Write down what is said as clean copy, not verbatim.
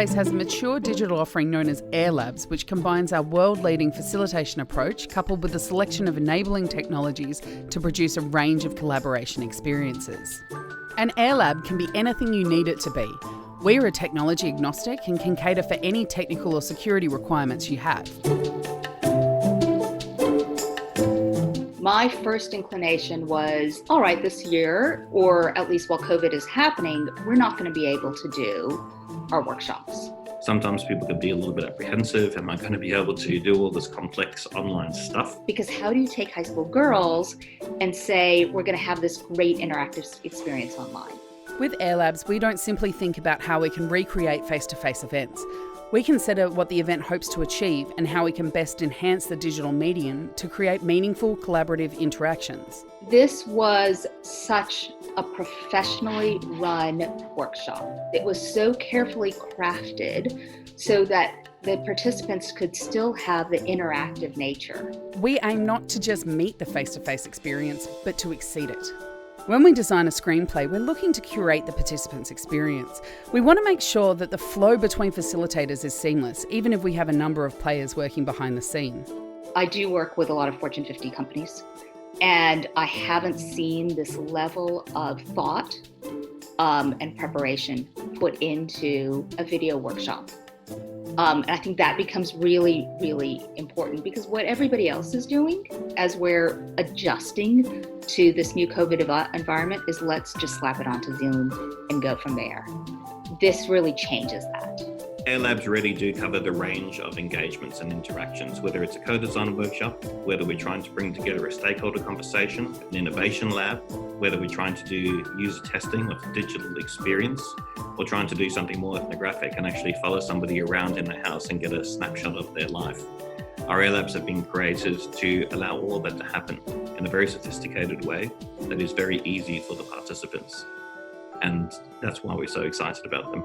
Marketplace has a mature digital offering known as Airlabs, which combines our world-leading facilitation approach coupled with a selection of enabling technologies to produce a range of collaboration experiences. An Airlab can be anything you need it to be. We're a technology agnostic and can cater for any technical or security requirements you have. My first inclination was, all right, this year, or at least while COVID is happening, we're not going to be able to do our workshops. Sometimes people could be a little bit apprehensive. Am I going to be able to do all this complex online stuff? Because how do you take high school girls and say, we're going to have this great interactive experience online? With Airlabs, we don't simply think about how we can recreate face-to-face events. We consider what the event hopes to achieve and how we can best enhance the digital medium to create meaningful collaborative interactions. This was such a professionally run workshop. It was so carefully crafted so that the participants could still have the interactive nature. We aim not to just meet the face-to-face experience, but to exceed it. When we design a screenplay, we're looking to curate the participants' experience. We want to make sure that the flow between facilitators is seamless, even if we have a number of players working behind the scene. I do work with a lot of Fortune 50 companies, and I haven't seen this level of thought and preparation put into a video workshop. And I think that becomes really, really important because what everybody else is doing as we're adjusting to this new COVID environment is let's just slap it onto Zoom and go from there. This really changes that. Airlabs really do cover the range of engagements and interactions, whether it's a co-design workshop, whether we're trying to bring together a stakeholder conversation, an innovation lab, whether we're trying to do user testing of the digital experience, or trying to do something more ethnographic and actually follow somebody around in the house and get a snapshot of their life. Our Airlabs have been created to allow all of that to happen in a very sophisticated way that is very easy for the participants. And that's why we're so excited about them.